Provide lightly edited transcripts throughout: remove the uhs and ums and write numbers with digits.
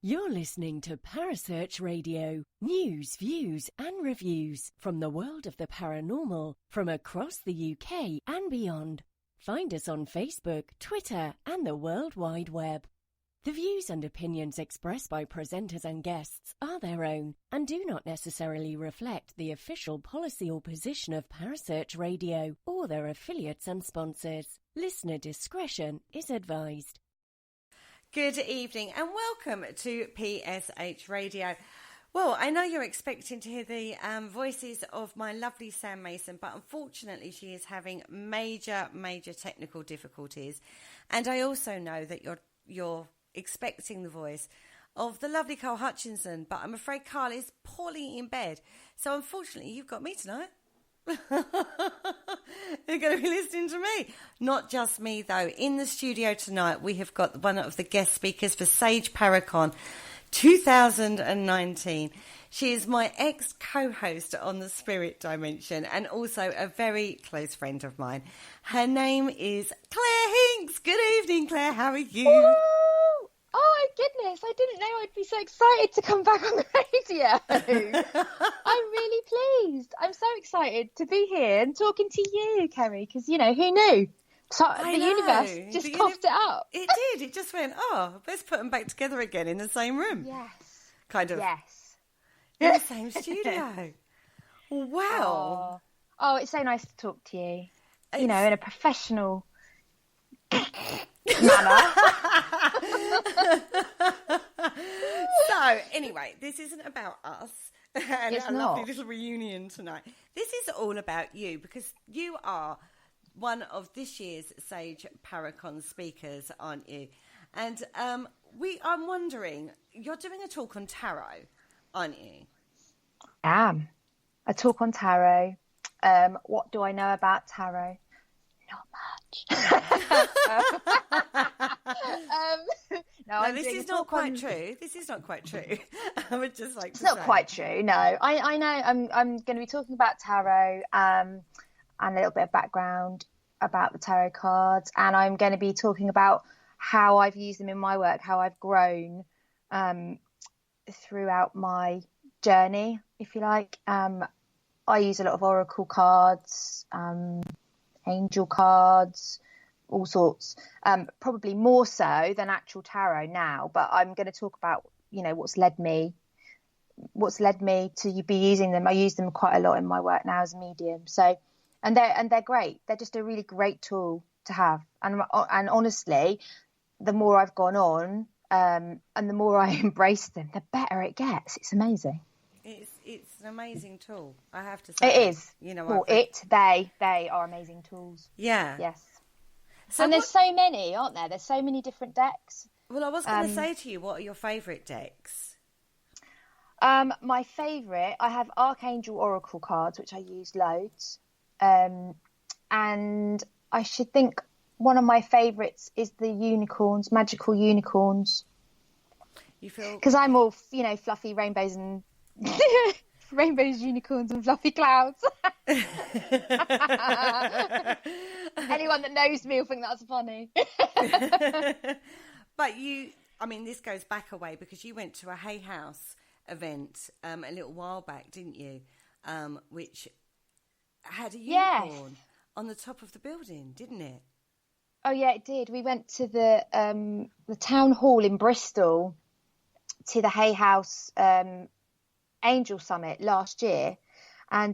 You're listening to Parasearch Radio. News, views and reviews from the world of the paranormal from across the UK and beyond. Find us on Facebook, Twitter and the World Wide Web. The views and opinions expressed by presenters and guests are their own and do not necessarily reflect the official policy or position of Parasearch Radio or their affiliates and sponsors. Listener discretion is advised. Good evening and welcome to PSH Radio. Well, I know you're expecting to hear the voices of my lovely Sam Mason, but unfortunately she is having major technical difficulties. And I also know that you're expecting the voice of the lovely Carl Hutchinson, but I'm afraid Carl is poorly in bed. So unfortunately you've got me tonight. You're going to be listening to me. Not just me, though. In the studio tonight, we have got one of the guest speakers for Sage Paracon 2019. She is my ex-co-host on the Spirit Dimension and also a very close friend of mine. Her name is Clare Hinks. Good evening, Clare. How are you? Woo! Oh, goodness. I didn't know I'd be so excited to come back on the radio. I'm really pleased. I'm so excited to be here and talking to you, Kerry, because, you know, who knew? So the universe just coughed it up. It did. It just went, let's put them back together again in the same room. Yes. Kind of. Yes. In the same studio. Wow. Oh, it's so nice to talk to you. You know, in a professional manner. So, anyway, this isn't about us and it's a not. lovely little reunion tonight. This is all about you because you are one of this year's Sage Paracon speakers, aren't you? And I'm wondering, you're doing a talk on tarot, aren't you? I am. A talk on tarot. What do I know about tarot? Not much. No, this is not quite true. This is not quite true. I would just like to say. It's not quite true, no. I know I'm going to be talking about tarot and a little bit of background about the tarot cards. And I'm going to be talking about how I've used them in my work, how I've grown throughout my journey, if you like. I use a lot of oracle cards, angel cards, all sorts, probably more so than actual tarot now, but I'm going to talk about, you know, what's led me to be using them. I use them quite a lot in my work now as a medium. So, and they're great. They're just a really great tool to have. And honestly, the more I've gone on, and the more I embrace them, the better it gets. It's amazing. It's an amazing tool, I have to say. It is. You know, well, they are amazing tools. Yeah. Yes. So and there's so many, aren't there? There's so many different decks. Well, I was going to say to you, what are your favourite decks? My favourite, I have Archangel Oracle cards, which I use loads. And I should think one of my favourites is the unicorns, magical unicorns. You feel... Because I'm all, you know, fluffy rainbows and... rainbows, unicorns and fluffy clouds. Anyone that knows me will think that's funny. But this goes back a way because you went to a Hay House event a little while back, didn't you? Which had a unicorn on the top of the building, didn't it? Oh yeah, it did. We went to the town hall in Bristol to the Hay House Angel Summit last year, and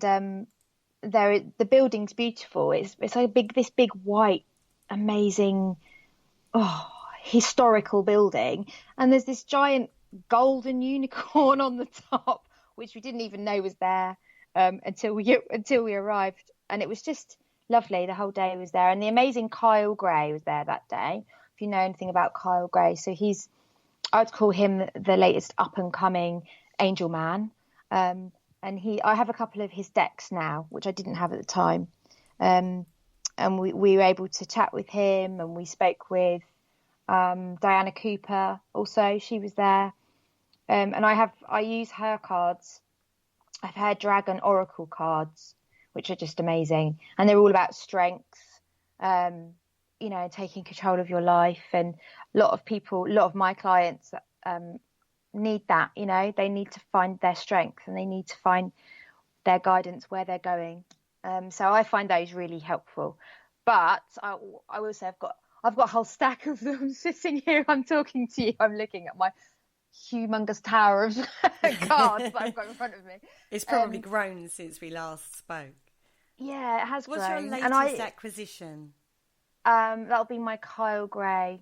the building's beautiful. It's like this big white, amazing, historical building, and there's this giant golden unicorn on the top, which we didn't even know was there until we arrived, and it was just lovely. The whole day was there, and the amazing Kyle Gray was there that day. If you know anything about Kyle Gray, so I'd call him the latest up and coming angel man. And I have a couple of his decks now, which I didn't have at the time. And we were able to chat with him, and we spoke with Diana Cooper also. She was there. And I use her cards. I've her Dragon Oracle cards, which are just amazing. And they're all about strength, taking control of your life. And a lot of my clients need that, you know, they need to find their strength and they need to find their guidance where they're going. So I find those really helpful. But I will say I've got a whole stack of them sitting here. I'm talking to you. I'm looking at my humongous tower of cards that I've got in front of me. It's probably grown since we last spoke. Yeah, it has What's grown. your latest acquisition? That'll be my Kyle Gray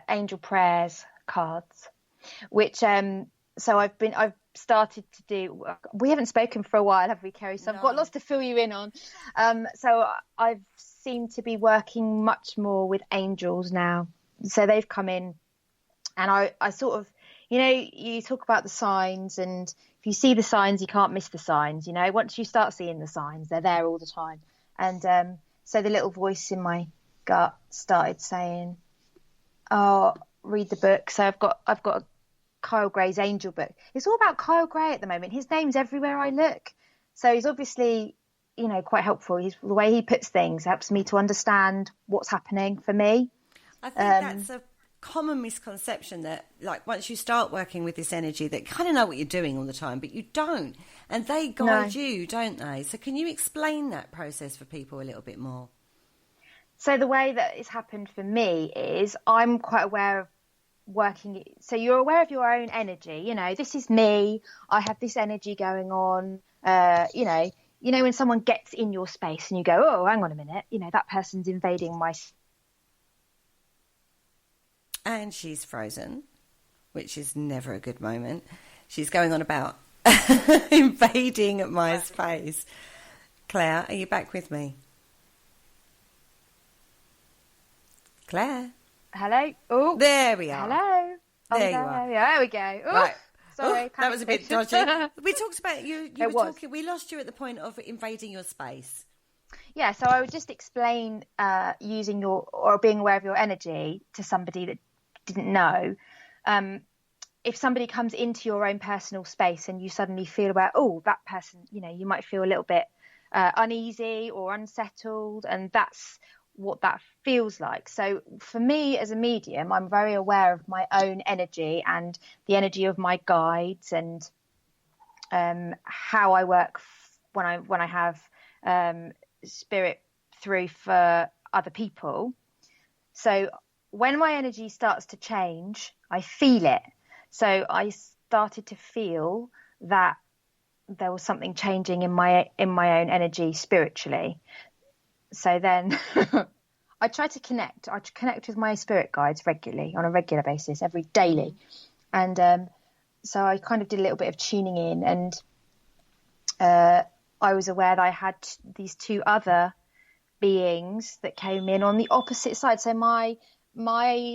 Angel Prayers cards, which so I've started to do. We haven't spoken for a while, have we, Kerry? So I've got lots to fill you in on. So I've seemed to be working much more with angels now. So they've come in, and I sort of, you know, you talk about the signs, and if you see the signs, you can't miss the signs. You know, once you start seeing the signs, they're there all the time. And so the little voice in my gut started saying, "Oh, read the book." So I've got a Kyle Gray's Angel book. It's all about Kyle Gray at the moment. His name's everywhere I look. So he's obviously, you know, quite helpful. The way he puts things helps me to understand what's happening for me. I think that's a common misconception that, like, once you start working with this energy, that kind of know what you're doing all the time, but you don't. And they guide you, don't they? So can you explain that process for people a little bit more? So the way that it's happened for me is I'm quite aware of working. So you're aware of your own energy. You know, this is me. I have this energy going on. You know, when someone gets in your space and you go, oh, hang on a minute, you know, that person's invading my. And she's frozen, which is never a good moment. She's going on about invading my space. Claire, are you back with me? Claire? Hello? Oh, there we are. Hello? There you are. There we go. Ooh, right. Sorry. That was a bit dodgy. We talked about you were talking. We lost you at the point of invading your space. Yeah, so I would just explain using or being aware of your energy to somebody that didn't know. If somebody comes into your own personal space and you suddenly feel about, oh, that person, you know, you might feel a little bit uneasy or unsettled, and that's what that feels like. So for me as a medium, I'm very aware of my own energy and the energy of my guides, and how I work when I have spirit through for other people. So when my energy starts to change, I feel it. So I started to feel that there was something changing in my own energy spiritually. So then I try to connect. I connect with my spirit guides regularly, on a regular basis, daily. And so I kind of did a little bit of tuning in, and I was aware that I had these two other beings that came in on the opposite side. So my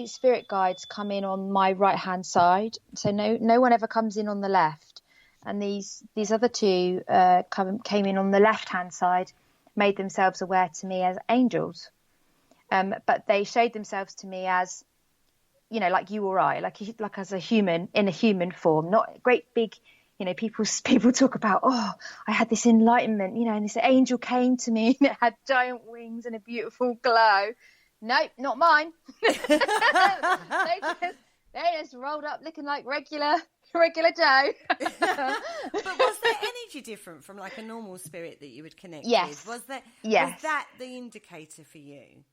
spirit guides come in on my right hand side. So no one ever comes in on the left. And these other two came in on the left hand side, made themselves aware to me as angels. But they showed themselves to me as, you know, like you or I, like as a human, in a human form, not great big, you know, people talk about, oh, I had this enlightenment, you know, and this angel came to me and it had giant wings and a beautiful glow. Nope, not mine. they just rolled up looking like regular Joe. But was there energy different from like a normal spirit that you would connect yes. with? Was Yes. that the indicator for you?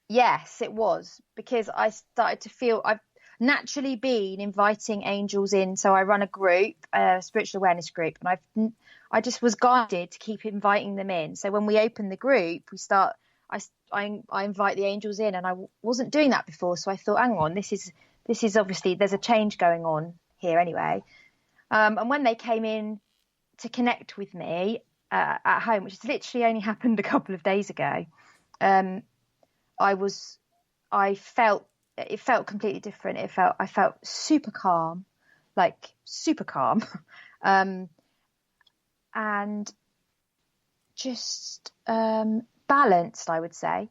Yes, it was, because I started to feel I've naturally been inviting angels in. So I run a group, a spiritual awareness group, and I just was guided to keep inviting them in. So when we open the group, I invite the angels in, and I wasn't doing that before. So I thought, hang on, this is obviously, there's a change going on here anyway. And when they came in to connect with me at home, which has literally only happened a couple of days ago, it felt completely different. I felt super calm, and just balanced, I would say.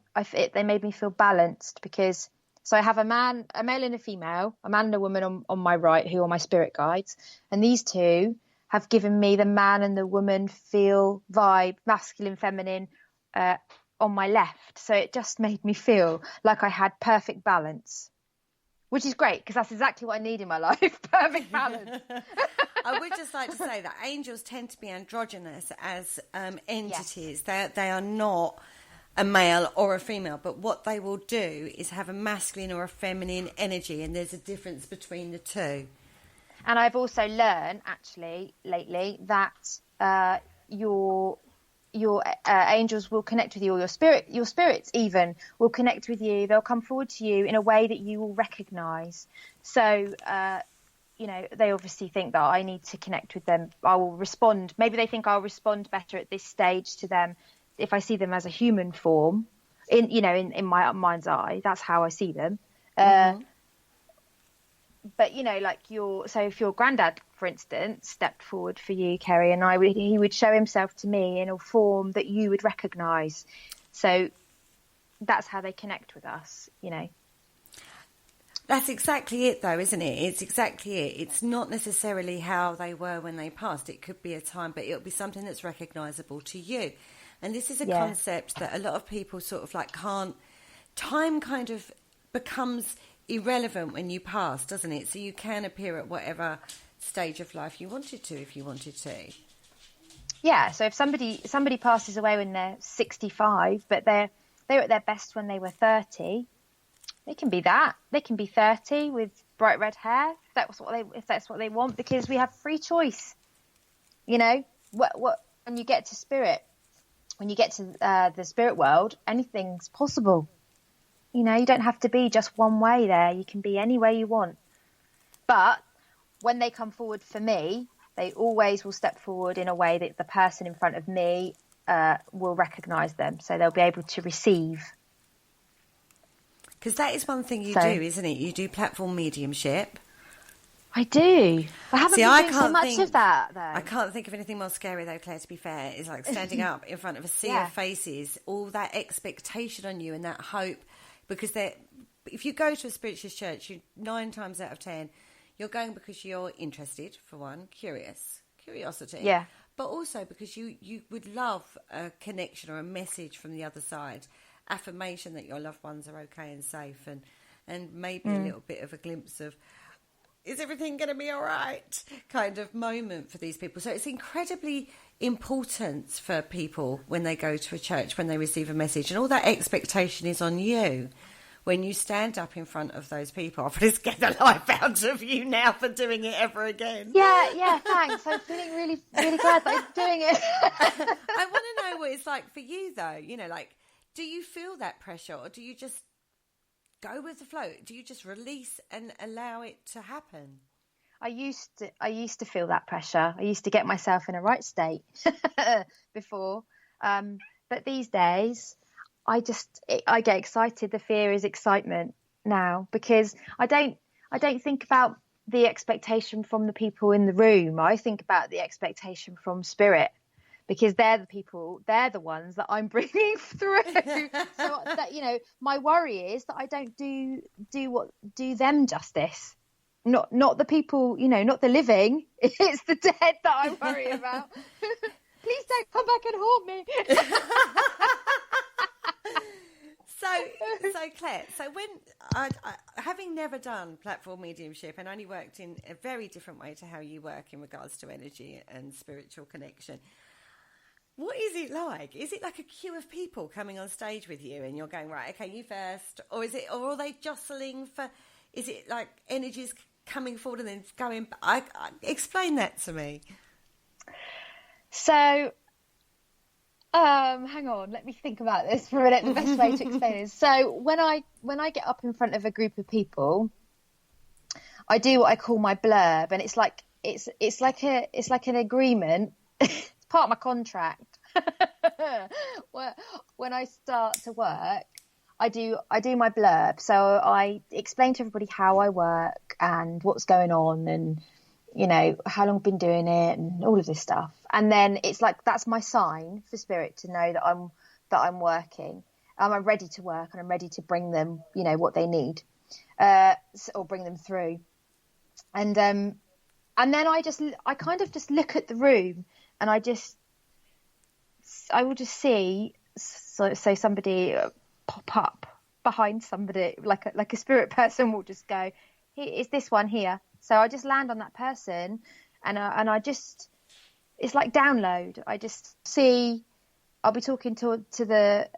They made me feel balanced, because so I have a male and a female, a man and a woman on my right, who are my spirit guides, and these two have given me the man and the woman feel vibe, masculine, feminine, on my left. So it just made me feel like I had perfect balance, which is great because that's exactly what I need in my life. Perfect balance. I would just like to say that angels tend to be androgynous as entities. Yes. They are not a male or a female, but what they will do is have a masculine or a feminine energy, and there's a difference between the two. And I've also learned, actually, lately, that your angels will connect with you, or your spirits even will connect with you. They'll come forward to you in a way that you will recognise. So, they obviously think that I need to connect with them. I will respond. Maybe they think I'll respond better at this stage to them if I see them as a human form, in my mind's eye. That's how I see them. Mm-hmm. But so if your granddad, for instance, stepped forward for you, Kerry, and he would show himself to me in a form that you would recognise. So that's how they connect with us, That's exactly it, though, isn't it? It's exactly it. It's not necessarily how they were when they passed. It could be a time, but it'll be something that's recognisable to you. And this is a concept that a lot of people sort of can't. Time kind of becomes irrelevant when you pass, doesn't it? So you can appear at whatever stage of life you wanted to, if you wanted to. Yeah. So if somebody passes away when they're 65, but they were at their best when they were 30, they can be that. They can be 30 with bright red hair if that's what they want, because we have free choice. What when you get to spirit. When you get to the spirit world, anything's possible. You don't have to be just one way there. You can be any way you want. But when they come forward for me, they always will step forward in a way that the person in front of me will recognise them. So they'll be able to receive. Because that is one thing you do, isn't it? You do platform mediumship. I do. I haven't been doing so much of that, though. I can't think of anything more scary, though, Claire, to be fair. It's like standing up in front of a sea of faces, all that expectation on you and that hope. Because if you go to a spiritualist church, 9 times out of 10, you're going because you're interested, for one, curiosity. Yeah. But also because you would love a connection or a message from the other side, affirmation that your loved ones are okay and safe, and maybe a little bit of a glimpse of, is everything going to be all right, kind of moment for these people. So it's incredibly important for people when they go to a church, when they receive a message, and all that expectation is on you when you stand up in front of those people. I'll probably get the life out of you now for doing it ever again. Yeah, thanks. I'm feeling really, really glad that I'm doing it. I want to know what it's like for you, though. Do you feel that pressure, or do you just go with the flow? Do you just release and allow it to happen? I used to feel that pressure. I used to get myself in a right state before, but these days I get excited. The fear is excitement now, because I don't think about the expectation from the people in the room. I think about the expectation from spirit, because they're the ones that I'm bringing through. So that, my worry is that I don't do them justice. Not the people, not the living. It's the dead that I worry about. Please don't come back and haunt me. So Claire, when I having never done platform mediumship and only worked in a very different way to how you work in regards to energy and spiritual connection, what is it like? Is it like a queue of people coming on stage with you and you're going, right, okay, you first? Or are they jostling for, is it like energies coming forward and then going back? Explain that to me. So, hang on, let me think about this for a minute. The best way to explain is, so when I get up in front of a group of people, I do what I call my blurb, and it's like an agreement. Part of my contract. When I start to work, I do my blurb. So I explain to everybody how I work and what's going on, and how long I've been doing it, and all of this stuff. And then it's like, that's my sign for spirit to know that I'm working. I'm ready to work, and I'm ready to bring them what they need, or bring them through. And then I kind of just look at the room. And I will just see, so somebody pop up behind somebody, like a spirit person will just go, is this one here? So I just land on that person, and I just, it's like download. I just see, I'll be talking to the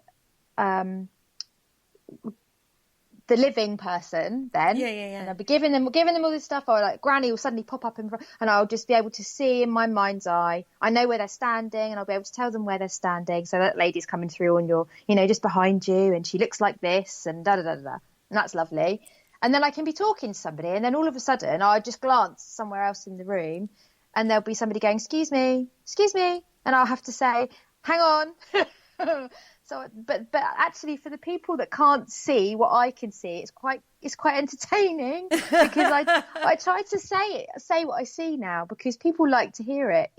living person then, and I'll be giving them all this stuff, or like Granny will suddenly pop up in front, and I'll just be able to see in my mind's eye, I know where they're standing, and I'll be able to tell them where they're standing. So that lady's coming through on your, just behind you, and she looks like this, and da da da da, and that's lovely. And then I can be talking to somebody, and then all of a sudden I'll just glance somewhere else in the room, and there'll be somebody going, excuse me, and I'll have to say, hang on. So, but actually, for the people that can't see what I can see, it's quite entertaining, because I try to say what I see now, because people like to hear it.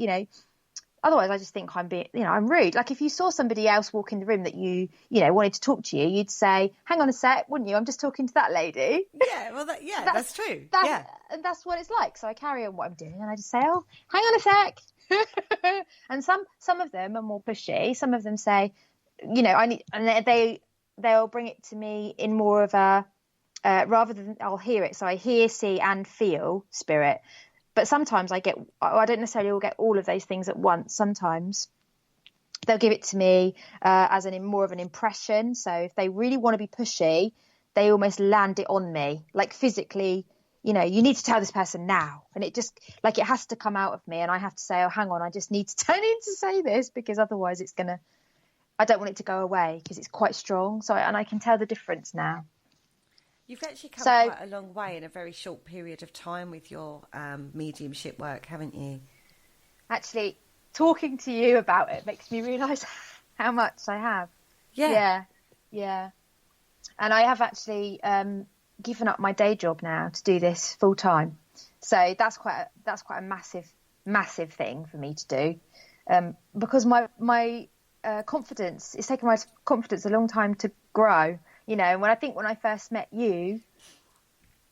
Otherwise I just think I'm being, I'm rude. Like if you saw somebody else walk in the room that you wanted to talk to you, you'd say, "Hang on a sec," wouldn't you? I'm just talking to that lady. Yeah, well, that's true. And that's what it's like. So I carry on what I'm doing, and I just say, "Oh, hang on a sec." And some of them are more pushy. Some of them say, I need, and they'll bring it to me in more of a rather than I'll hear it. So I hear, see, and feel spirit. But sometimes I don't necessarily get all of those things at once. Sometimes they'll give it to me as more of an impression. So if they really want to be pushy, they almost land it on me, like physically. You need to tell this person now, and it just like it has to come out of me, and I have to say, oh, hang on, I just need to say this, because otherwise I don't want it to go away, because it's quite strong. So and I can tell the difference now. You've actually come quite a long way in a very short period of time with your mediumship work, haven't you? Actually, talking to you about it makes me realise how much I have. Yeah. And I have actually given up my day job now to do this full time. So that's quite a massive thing for me to do, because my confidence, it's taken my confidence a long time to grow. And when I first met you,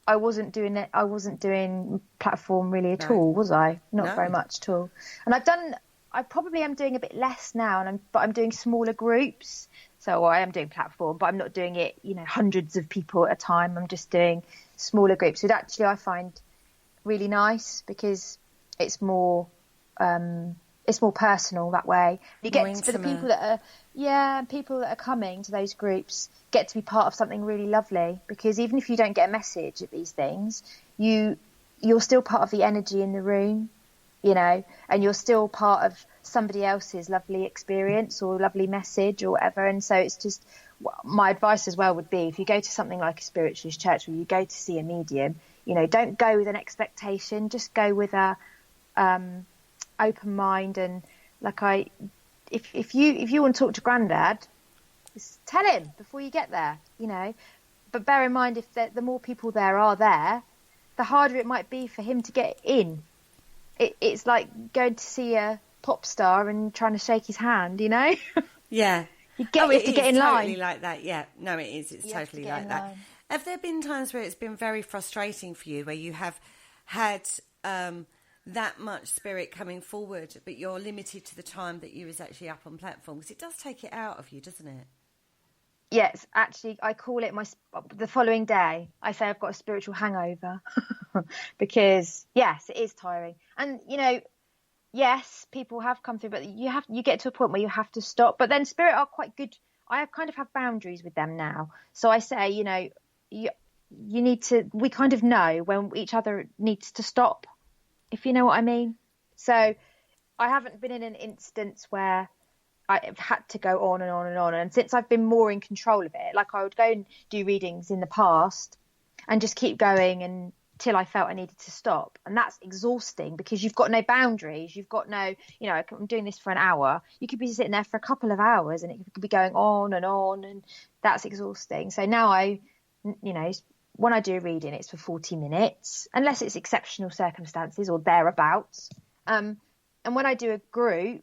I wasn't doing platform really at all, was I? Not very much at all. And I probably am doing a bit less now, but I'm doing smaller groups. So I am doing platform, but I'm not doing it, hundreds of people at a time. I'm just doing smaller groups, which actually I find really nice, because it's more personal that way. You get to the people that are coming to those groups get to be part of something really lovely, because even if you don't get a message at these things, you're still part of the energy in the room, and you're still part of somebody else's lovely experience or lovely message or whatever. And so it's just, my advice as well would be, if you go to something like a spiritualist church where you go to see a medium, don't go with an expectation, just go with a open mind. And if you want to talk to Grandad, just tell him before you get there, but bear in mind, if the more people there are there, the harder it might be for him to get in. It's like going to see a pop star and trying to shake his hand, Yeah. you have to get in line. Totally like that. Yeah. No, it is. It's totally like that. Have there been times where it's been very frustrating for you, where you have had that much spirit coming forward, but you're limited to the time that you was actually up on platform? Because it does take it out of you, doesn't it? Yes, actually, I call it the following day. I say I've got a spiritual hangover, because yes, it is tiring. And yes, people have come through, but you get to a point where you have to stop. But then spirit are quite good. I kind of have boundaries with them now. So I say, you need to. We kind of know when each other needs to stop, if you know what I mean. So I haven't been in an instance where I've had to go on and on and on. And since I've been more in control of it, like I would go and do readings in the past and just keep going until I felt I needed to stop. And that's exhausting, because you've got no boundaries. You've got no, I'm doing this for an hour. You could be sitting there for a couple of hours, and it could be going on, and that's exhausting. So now when I do a reading, it's for 40 minutes, unless it's exceptional circumstances or thereabouts. And when I do a group,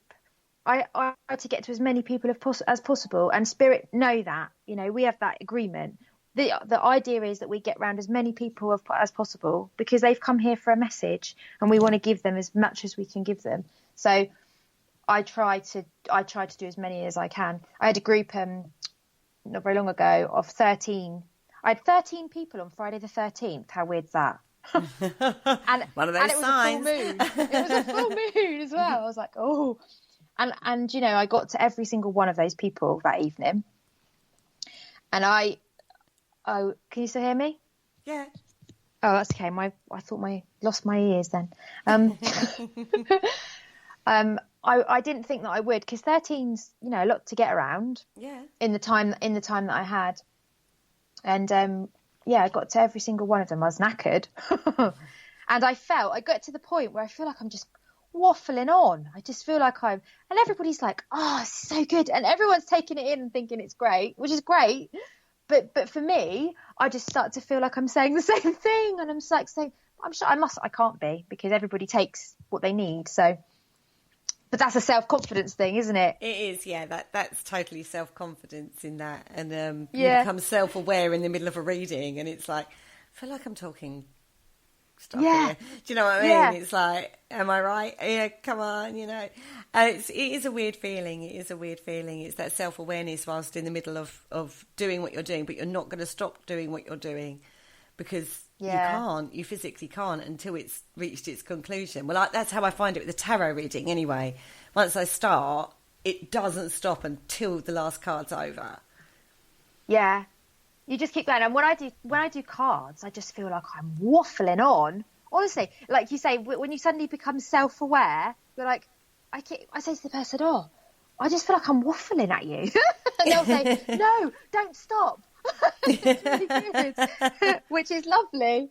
I try to get to as many people as possible, and spirit know that. We have that agreement. The idea is that we get round as many people as possible, because they've come here for a message, and we want to give them as much as we can give them. So I try to do as many as I can. I had a group not very long ago of 13. I had 13 people on Friday the 13th. How weird's that? And one of those signs. It was a full moon as well. I was like, oh. And you know, I got to every single one of those people that evening. And I can you still hear me? Yeah. Oh, that's okay. I thought lost my ears then. I didn't think that I would, because 13's, you know, a lot to get around. Yeah. In the time that I had, and I got to every single one of them. I was knackered, and I got to the point where I feel like I'm just waffling on. I just feel like and everybody's like, "Oh, it's so good," and everyone's taking it in and thinking it's great, which is great. But for me, I just start to feel like I'm saying the same thing, and I'm just like saying, "I'm sure I can't be," because everybody takes what they need. So. But that's a self-confidence thing, isn't it? It is, yeah. That's totally self-confidence in that. And you become self-aware in the middle of a reading, and it's like, I feel like I'm talking stuff here. Do you know what I mean? Yeah. It's like, am I right? Yeah, come on, you know. And it is a weird feeling. It is a weird feeling. It's that self-awareness whilst in the middle of doing what you're doing, but you're not going to stop doing what you're doing because you physically can't until it's reached its conclusion. Well, that's how I find it with the tarot reading anyway. Once I start, it doesn't stop until the last card's over. Yeah. You just keep going. And when I do cards, I just feel like I'm waffling on. Honestly, like you say, when you suddenly become self-aware, you're like, I say to the person, oh, I just feel like I'm waffling at you. And they'll say, no, don't stop. It's really good, which is lovely.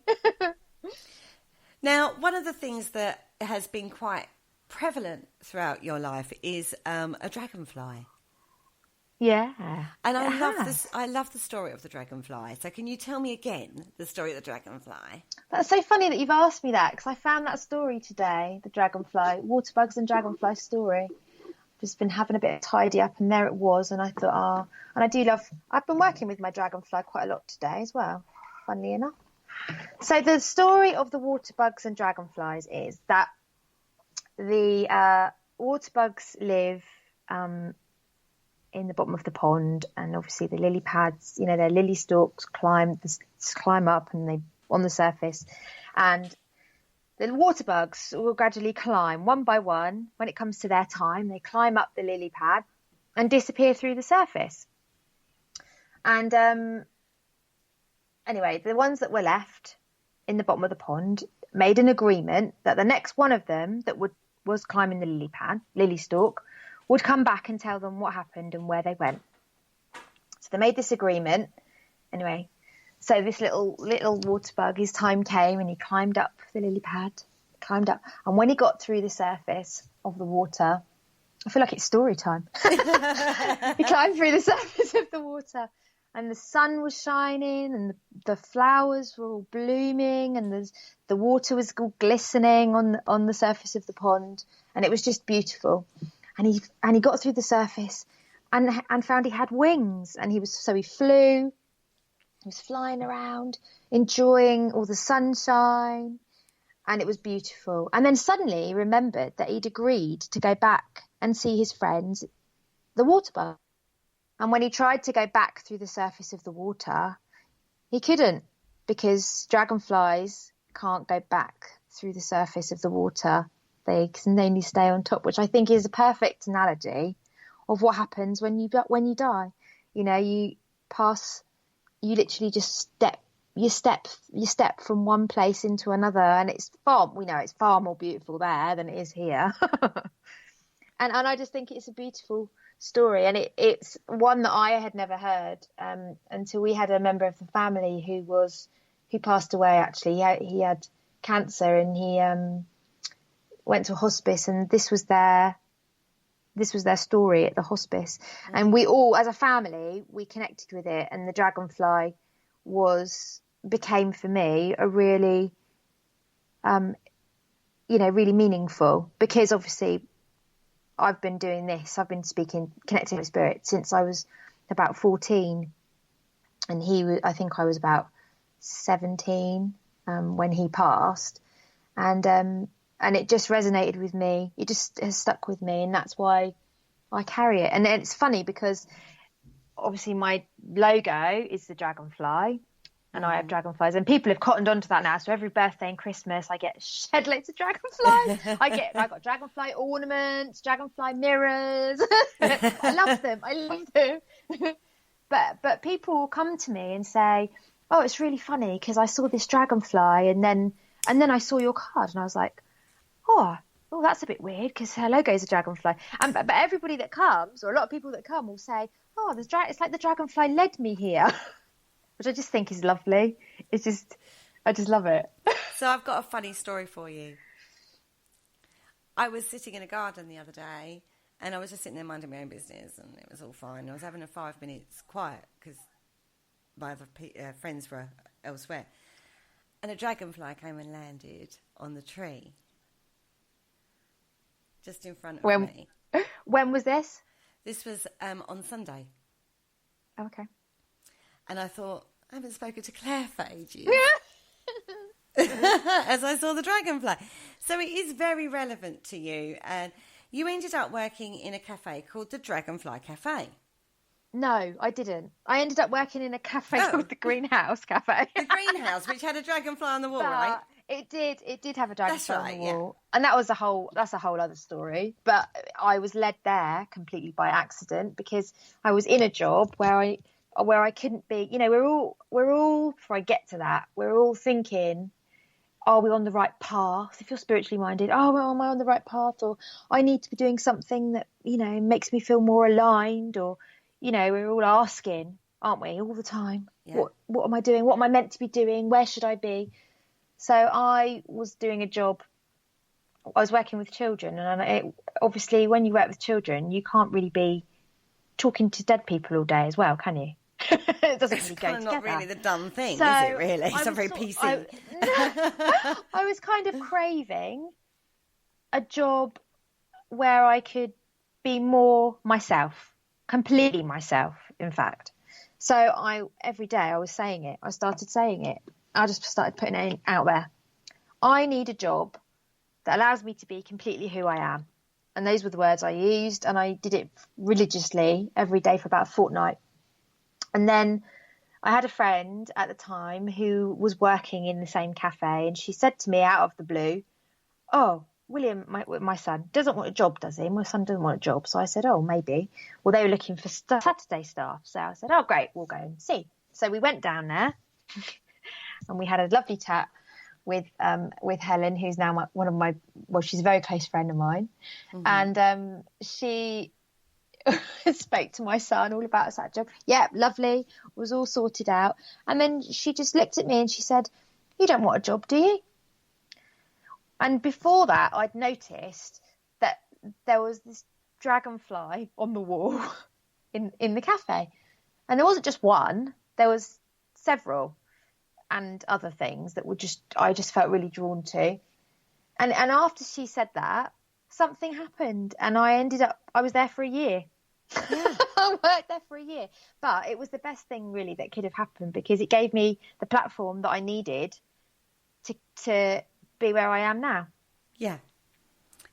Now, one of the things that has been quite prevalent throughout your life is a dragonfly. Yeah, and I love the story of the dragonfly. So, can you tell me again the story of the dragonfly? That's so funny that you've asked me that, because I found that story today, the dragonfly, water bugs and dragonfly story. Just been having a bit of tidy up, and there it was, and I thought, and I've been working with my dragonfly quite a lot today as well, funnily enough. So the story of the water bugs and dragonflies is that the water bugs live in the bottom of the pond, and obviously the lily pads, you know, their lily stalks climb up, and they on the surface, and the water bugs will gradually climb one by one. When it comes to their time, they climb up the lily pad and disappear through the surface. And anyway, the ones that were left in the bottom of the pond made an agreement that the next one of them that was climbing the lily stalk, would come back and tell them what happened and where they went. So they made this agreement. Anyway, so this little water bug, his time came, and he climbed up the lily pad, and when he got through the surface of the water, I feel like it's story time. He climbed through the surface of the water, and the sun was shining, and the flowers were all blooming, and the water was all glistening on the surface of the pond, and it was just beautiful. And he got through the surface and found he had wings, and he flew. He was flying around, enjoying all the sunshine, and it was beautiful. And then suddenly he remembered that he'd agreed to go back and see his friends, the water bug. And when he tried to go back through the surface of the water, he couldn't, because dragonflies can't go back through the surface of the water. They can only stay on top, which I think is a perfect analogy of what happens when you die. You know, you literally just step from one place into another, and it's far more beautiful there than it is here. and I just think it's a beautiful story, and it's one that I had never heard until we had a member of the family who passed away. Actually, he had cancer, and he went to a hospice, and this was their story at the hospice. And we all, as a family, we connected with it, and the dragonfly became for me a really really meaningful, because obviously I've been doing this, I've been connecting with spirit since I was about 14, and I think I was about 17 when he passed, and it just resonated with me. It just has stuck with me, and that's why I carry it. And it's funny because obviously logo is the dragonfly. And I have dragonflies, and people have cottoned onto that now. So every birthday and Christmas, I get shed loads of dragonflies. I got dragonfly ornaments, dragonfly mirrors. I love them. But people will come to me and say, "Oh, it's really funny because I saw this dragonfly, and then I saw your card, and I was like, oh, that's a bit weird because her logo is a dragonfly." But everybody that comes, or a lot of people that come, will say, "Oh, it's like the dragonfly led me here." Which I just think is lovely. I just love it. So I've got a funny story for you. I was sitting in a garden the other day, and I was just sitting there minding my own business, and it was all fine. I was having a 5 minutes quiet because my other friends were elsewhere. And a dragonfly came and landed on the tree just in front of me. When was this? This was on Sunday. Oh, okay. And I thought, I haven't spoken to Claire for ages. As I saw the dragonfly. So it is very relevant to you. And you ended up working in a cafe called the Dragonfly Cafe. No, I didn't. I ended up working in a cafe called the Greenhouse Cafe. The Greenhouse, which had a dragonfly on the wall, right? It did have a dragonfly on the wall. Yeah. And that's a whole other story. But I was led there completely by accident because I was in a job where I couldn't be, we're all, before I get to that, we're all thinking, are we on the right path? If you're spiritually minded, am I on the right path? Or I need to be doing something that, makes me feel more aligned. Or, we're all asking, aren't we, all the time? Yeah. What am I doing? What am I meant to be doing? Where should I be? So I was doing a job. I was working with children. And obviously, when you work with children, you can't really be talking to dead people all day as well, can you? It doesn't really go together. It's not really the done thing, is it, really? It's not very PC. I was kind of craving a job where I could be more myself, completely myself, in fact. So every day I was saying it. I started saying it. I just started putting it out there. I need a job that allows me to be completely who I am. And those were the words I used, and I did it religiously every day for about a fortnight. And then I had a friend at the time who was working in the same cafe, and she said to me out of the blue, "Oh, William, my son, doesn't want a job, does he? My son doesn't want a job." So I said, "Oh, maybe." Well, they were looking for Saturday staff. So I said, "Oh, great, we'll go and see." So we went down there and we had a lovely chat with Helen, who's now she's a very close friend of mine. Mm-hmm. And she spoke to my son all about that job. Yeah, lovely. It was all sorted out. And then she just looked at me and she said, "You don't want a job, do you?" And before that, I'd noticed that there was this dragonfly on the wall in the cafe. And there wasn't just one, there was several and other things that I just felt really drawn to. And after she said that, something happened, and I was there for a year. Yeah. I worked there for a year, but it was the best thing really that could have happened because it gave me the platform that I needed to be where I am now. Yeah.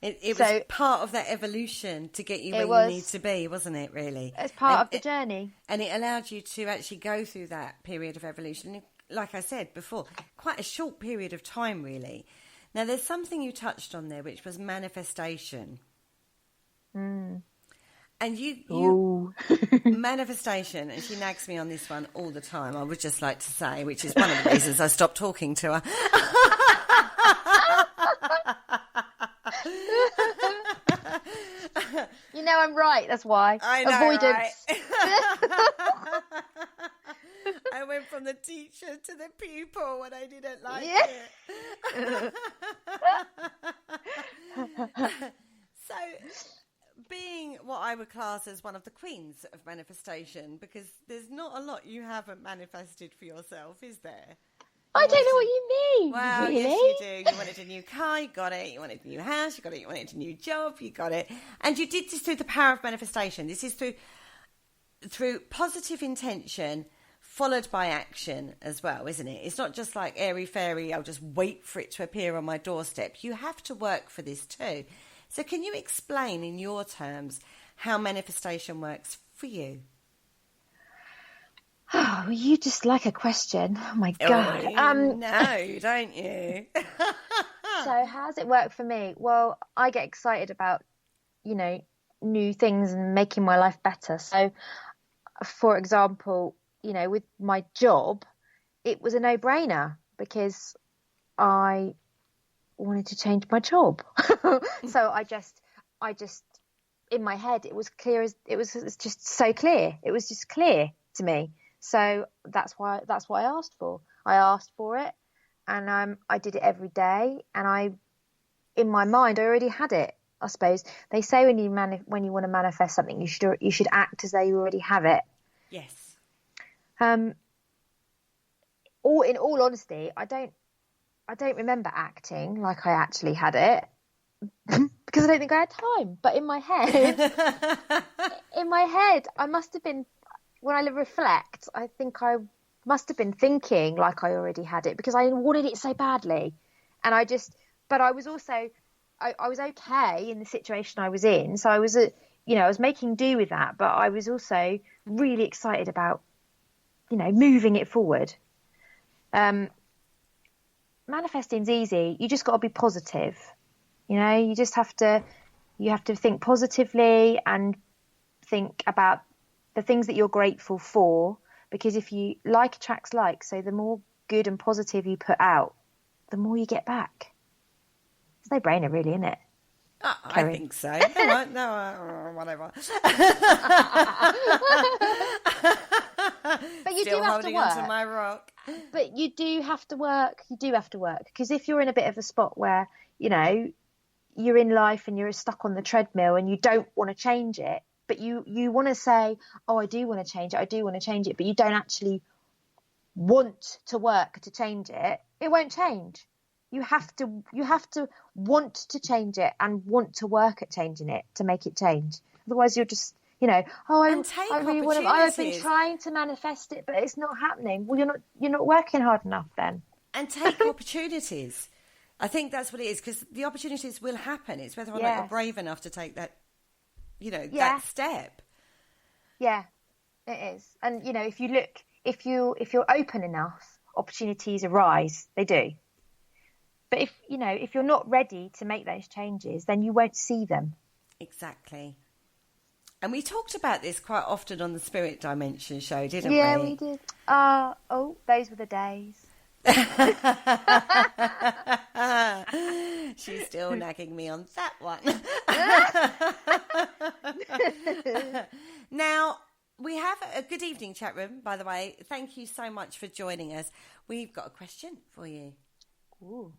It was part of that evolution to get you where you need to be, wasn't it, really? It's part of the journey. And it allowed you to actually go through that period of evolution. Like I said before, quite a short period of time, really. Now, there's something you touched on there, which was manifestation. Mm. And you manifestation, and she nags me on this one all the time, I would just like to say, which is one of the reasons I stopped talking to her. I'm right, that's why. I know, avoidance. Right? I went from the teacher to the pupil when I didn't like it. So, being what I would class as one of the queens of manifestation, because there's not a lot you haven't manifested for yourself, is there? I don't know what you mean. Well, really? Yes, you do. You wanted a new car, you got it. You wanted a new house, you got it. You wanted a new job, you got it. And you did this through the power of manifestation. This is through positive intention followed by action as well, isn't it? It's not just like airy-fairy, I'll just wait for it to appear on my doorstep. You have to work for this too. So can you explain in your terms how manifestation works for you? Oh, you just like a question. Oh my Oh, God. no, don't you? So how's it work for me? Well, I get excited about, new things and making my life better. So, for example, with my job, it was a no-brainer because I wanted to change my job. So I just in my head it was clear as it's just so clear. It was just clear to me. So that's what I asked for. I asked for it, and I did it every day. And in my mind, I already had it. I suppose they say when you want to manifest something, you should act as though you already have it. Yes. In all honesty, I don't remember acting like I actually had it because I don't think I had time. But in my head, I must have been. When I reflect, I think I must have been thinking like I already had it because I wanted it so badly. And but I was also, I was okay in the situation I was in. So I was, I was making do with that, but I was also really excited about, moving it forward. Manifesting's easy. You just got to be positive. You just have to think positively and think about the things that you're grateful for, because if you like attracts like, so the more good and positive you put out, the more you get back. It's no brainer, really, isn't it? I think so. No, whatever. But you Still do have to holding work. onto my rock. But you do have to work. You do have to work, because if you're in a bit of a spot where you're in life and you're stuck on the treadmill and you don't want to change it, but you want to say, oh, I do want to change it, but you don't actually want to work to change it, it won't change. You have to want to change it and want to work at changing it to make it change. Otherwise, you're just, I really want to. I've been trying to manifest it, but it's not happening. Well, you're not working hard enough then. And take opportunities. I think that's what it is, because the opportunities will happen. It's whether or not you're brave enough to take that, that step. Yeah, it is. And if you look, if you're open enough, opportunities arise. They do. But if you're not ready to make those changes, then you won't see them. Exactly. And we talked about this quite often on the Spirit Dimension show, didn't we? Yeah, we did. Those were the days. She's still nagging me on that one. Now, we have a good evening chat room, by the way. Thank you so much for joining us. We've got a question for you. Ooh.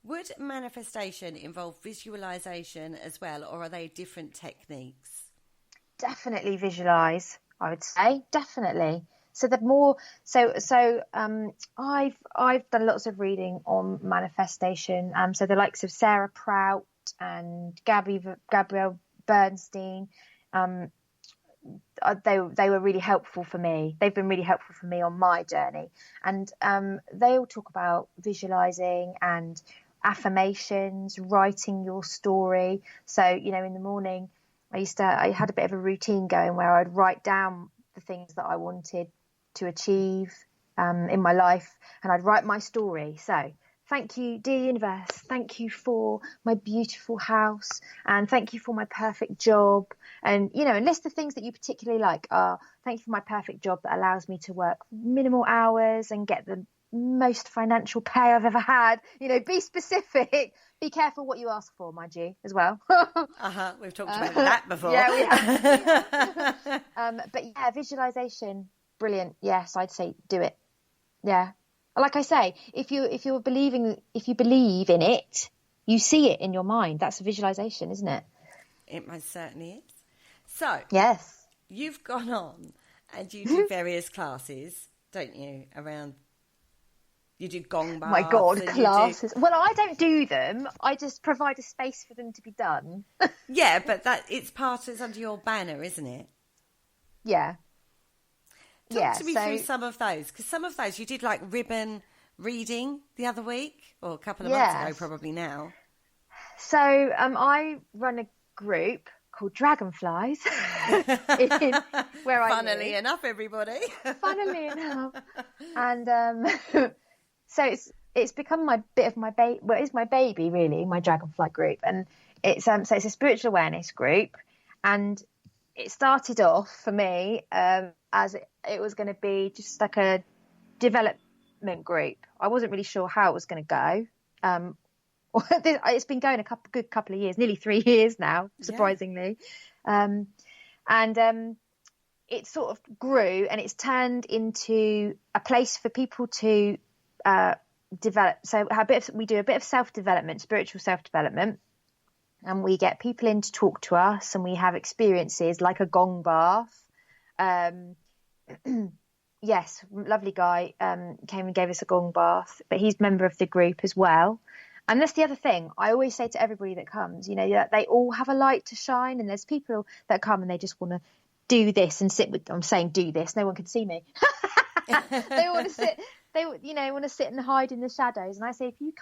Would manifestation involve visualization as well, or are they different techniques? Definitely visualize, I would say. Definitely. So I've done lots of reading on manifestation. So the likes of Sarah Prout and Gabrielle Bernstein, they were really helpful for me. They've been really helpful for me on my journey. And they all talk about visualizing and affirmations, writing your story. So, in the morning, I had a bit of a routine going where I'd write down the things that I wanted to achieve in my life, and I'd write my story. So thank you, dear universe. Thank you for my beautiful house, and thank you for my perfect job. And, and list the things that you particularly like. Thank you for my perfect job that allows me to work minimal hours and get the most financial pay I've ever had. Be specific. Be careful what you ask for, mind you, as well. We've talked about that before. Yeah, we have. But yeah, visualization, brilliant. Yes, I'd say do it. Yeah. Like I say, if you believe in it, you see it in your mind. That's a visualization, isn't it? It most certainly is. So, yes, you've gone on and you do various classes, don't you, around... You do gong baths. My God, classes. Well, I don't do them. I just provide a space for them to be done. Yeah, but it's under your banner, isn't it? Yeah. Talk to me through some of those, because some of those you did like ribbon reading the other week, or a couple of months ago, probably now. So I run a group called Dragonflies. Where I Funnily live. enough, everybody. Funnily enough. And so it's become my baby. Well, it's my baby, really, my Dragonfly group. And it's so it's a spiritual awareness group. And it started off for me as it was going to be just like a development group. I wasn't really sure how it was going to go. It's been going a good couple of years, nearly 3 years now, surprisingly. And it sort of grew, and it's turned into a place for people to develop. So we do a bit of self-development, spiritual self-development, and we get people in to talk to us, and we have experiences like a gong bath. Yes, lovely guy came and gave us a gong bath, but he's a member of the group as well. And that's the other thing I always say to everybody that comes, that they all have a light to shine, and there's people that come and they just want to do this and sit with. I'm saying do this. No one can see me. They want to sit. They want to sit and hide in the shadows. And I say, if you're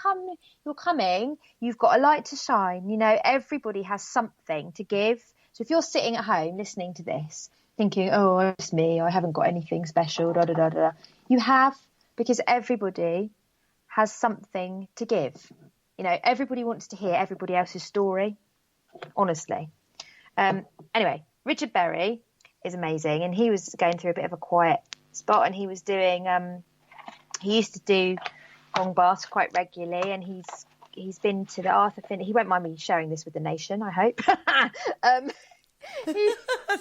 coming. You've got a light to shine. Everybody has something to give. So if you're sitting at home listening to this, thinking, oh, it's me, I haven't got anything special, da da da da. You have, because everybody has something to give. Everybody wants to hear everybody else's story, honestly. Anyway, Richard Berry is amazing, and he was going through a bit of a quiet spot, and he was doing he used to do gong baths quite regularly, and he's been to the Arthur Findlay. He won't mind me sharing this with the nation, I hope.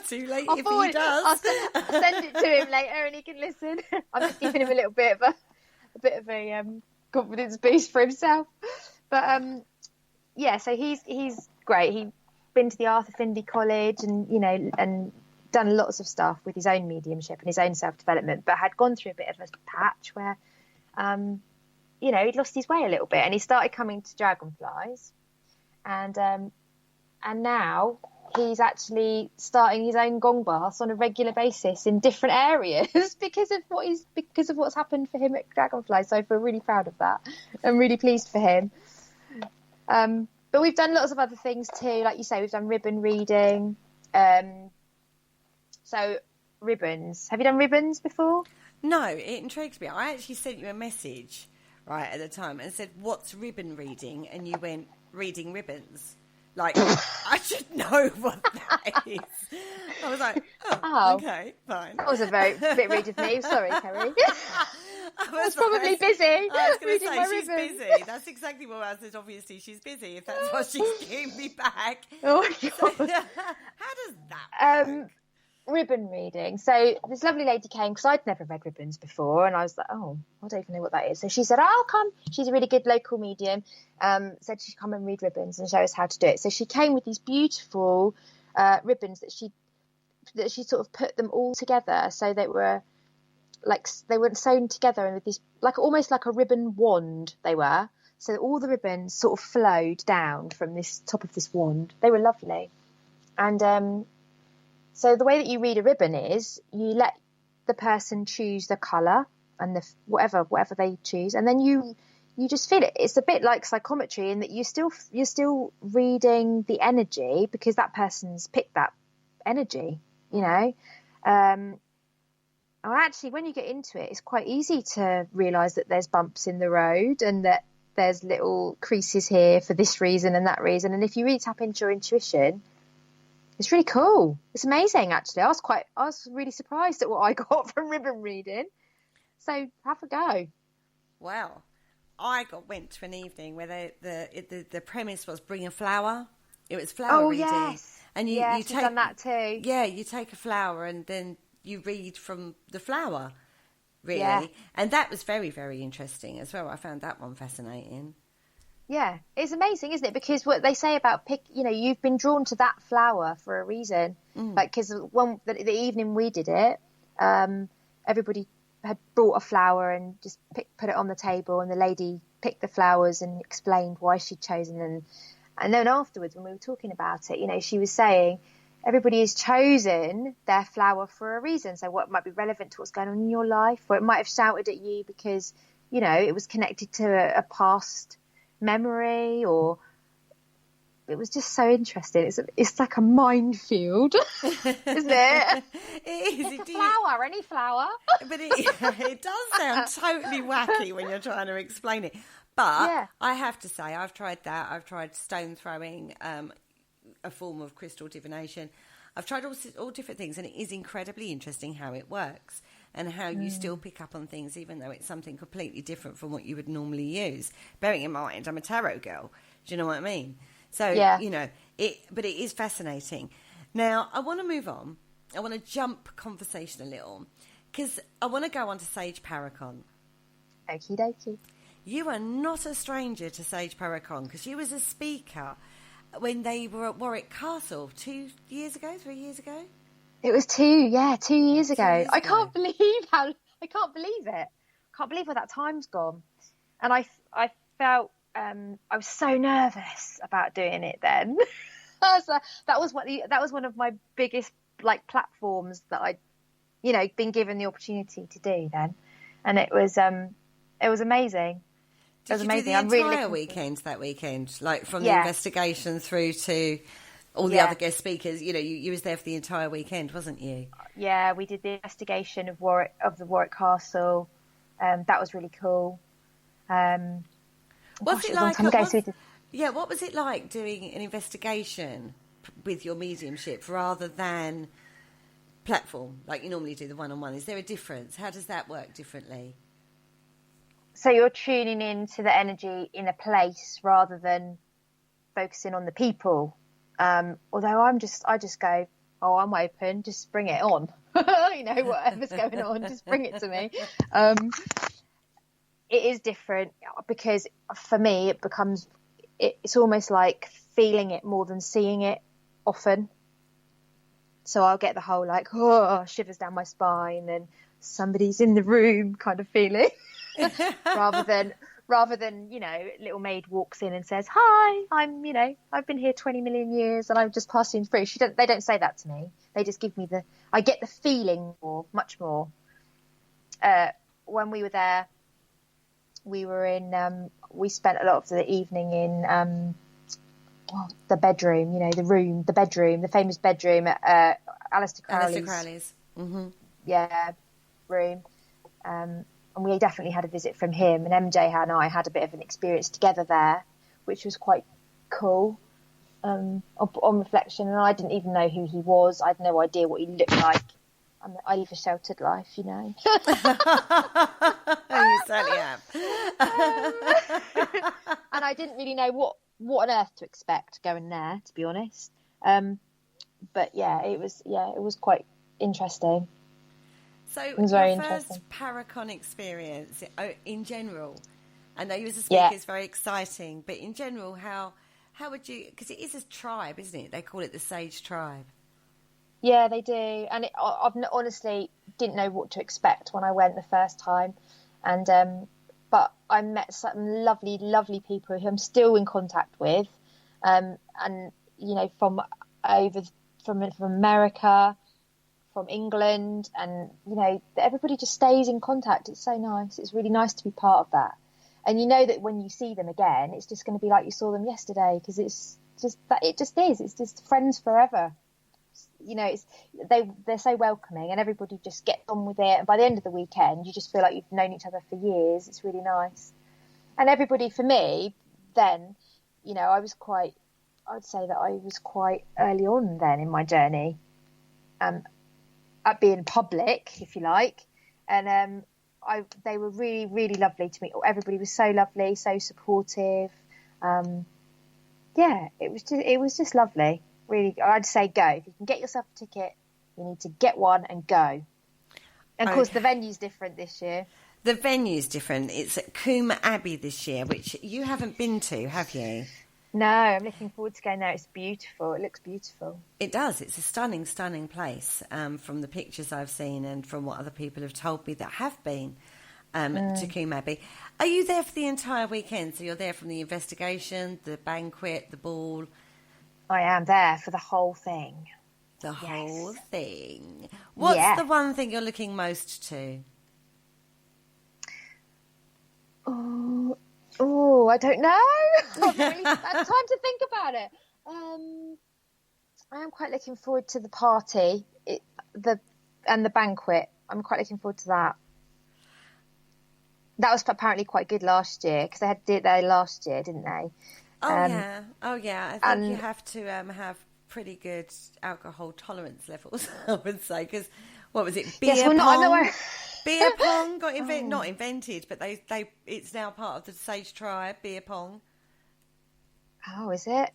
Too late if he does. I'll send it to him later, and he can listen. I'm just giving him a little bit of a confidence boost for himself. But so he's great. He's been to the Arthur Findlay College, and and done lots of stuff with his own mediumship and his own self-development, but had gone through a bit of a patch where he'd lost his way a little bit, and he started coming to Dragonflies, and now he's actually starting his own gong baths on a regular basis in different areas because of what's happened for him at Dragonfly. So I feel really proud of that. I'm really pleased for him. But we've done lots of other things too, like you say. We've done ribbon reading. So ribbons. Have you done ribbons before? No, it intrigues me. I actually sent you a message right at the time and said, "What's ribbon reading?" And you went, "Reading ribbons." Like, I should know what that is. I was like, oh, okay, fine. That was a bit rude of me. Sorry, Kerry. I was probably busy. I was going to say, she's ribbons. busy. That's exactly what I said. Obviously, she's busy, if that's what she's giving me back. Oh, my God. So, how does that work? Ribbon reading. So this lovely lady came, because I'd never read ribbons before, and I was like, oh, I don't even know what that is. So she said, I'll come. She's a really good local medium. Said she'd come and read ribbons and show us how to do it. So she came with these beautiful ribbons that she sort of put them all together, so they were sewn together, and with this almost like a ribbon wand they were. So all the ribbons sort of flowed down from this top of this wand. They were lovely. And so the way that you read a ribbon is you let the person choose the colour and the whatever they choose, and then you just feel it. It's a bit like psychometry in that you're still reading the energy, because that person's picked that energy, Actually, when you get into it, it's quite easy to realise that there's bumps in the road, and that there's little creases here for this reason and that reason. And if you really tap into your intuition, it's really cool. It's amazing, actually. I was really surprised at what I got from ribbon reading. So have a go. Wow. I went to an evening where the premise was bring a flower. It was flower reading. Yes. And you take, done that too. Yeah, you take a flower and then you read from the flower, really. Yeah. And that was very, very interesting as well. I found that one fascinating. Yeah, it's amazing, isn't it? Because what they say about you've been drawn to that flower for a reason. Because the evening we did it, everybody had brought a flower and just put it on the table, and the lady picked the flowers and explained why she'd chosen them. And then afterwards, when we were talking about it, she was saying everybody has chosen their flower for a reason. So what might be relevant to what's going on in your life, or it might have shouted at you because it was connected to a past memory, or it was just so interesting. It's like a minefield, isn't it? It is. Any flower. But it does sound totally wacky when you're trying to explain it. But I have to say, I've tried that. I've tried stone throwing, a form of crystal divination. I've tried all different things, and it is incredibly interesting how it works and how you still pick up on things, even though it's something completely different from what you would normally use. Bearing in mind, I'm a tarot girl. Do you know what I mean? So, but it is fascinating. Now, I want to move on. I want to jump conversation a little because I want to go on to Sage Paracon. Okie dokie. You are not a stranger to Sage Paracon because you was a speaker when they were at Warwick Castle 3 years ago. It was 2 years ago. I can't believe it. I can't believe where that time's gone. And I felt I was so nervous about doing it then. So that was one of my biggest platforms that I'd been given the opportunity to do then, and it was amazing. Did you do the entire weekend that weekend, like from the investigation through to all the other guest speakers? You was there for the entire weekend, wasn't you? Yeah, we did the investigation of the Warwick Castle. That was really cool. What was it like doing an investigation with your mediumship rather than platform like you normally do the one-on-one? Is there a difference? How does that work differently? So you're tuning into the energy in a place rather than focusing on the people. Although I just go, oh, I'm open, just bring it on. Whatever's going on, just bring it to me. It is different because for me, it's almost like feeling it more than seeing it often. So I'll get the whole shivers down my spine and somebody's in the room kind of feeling. rather than little maid walks in and says, hi, I've been here 20 million years and I'm just passing through. They don't say that to me. They just give me I get the feeling much more. When we were there, we spent a lot of the evening in the bedroom, the famous bedroom at Alistair Crowley's. Mm-hmm. Yeah, room. And we definitely had a visit from him, and MJ and I had a bit of an experience together there, which was quite cool. On reflection, and I didn't even know who he was. I had no idea what he looked like. I live a sheltered life, You certainly have. And I didn't really know what on earth to expect going there, to be honest. But it was quite interesting. So your first Paracon experience in general, I know you as a speaker is very exciting, but in general, how would you, because it is a tribe, isn't it? They call it the Sage Tribe. Yeah, they do. And I honestly didn't know what to expect when I went the first time. And but I met some lovely, lovely people who I'm still in contact with. And, from America, from England, and everybody just stays in contact. It's so nice. It's really nice to be part of that, and that when you see them again, it's just going to be like you saw them yesterday, because it's just friends forever. They're so welcoming, and everybody just gets on with it, and by the end of the weekend you just feel like you've known each other for years. It's really nice. And everybody, for me then, I'd say that I was quite early on then in my journey, at being public, if you like, and they were really, really lovely to me. Everybody was so lovely, so supportive. It was just lovely. Really, I'd say go. If you can get yourself a ticket, you need to get one and go. And of course, the venue's different this year. The venue's different. It's at Coombe Abbey this year, which you haven't been to, have you? No, I'm looking forward to going there. It's beautiful. It looks beautiful. It does. It's a stunning, stunning place, from the pictures I've seen and from what other people have told me that have been to Coombe Abbey. Are you there for the entire weekend? So you're there from the investigation, the banquet, the ball? I am there for the whole thing. The whole thing. What's the one thing you're looking most to? Oh, I don't know. I've not really had time to think about it. I am quite looking forward to the party, and the banquet. I'm quite looking forward to that. That was apparently quite good last year because they did it there last year, didn't they? Oh yeah. I think you have to have pretty good alcohol tolerance levels. I would say because what was it? Beer pong. Beer pong got not invented, but it's now part of the Sage tribe. Beer pong. Oh, is it?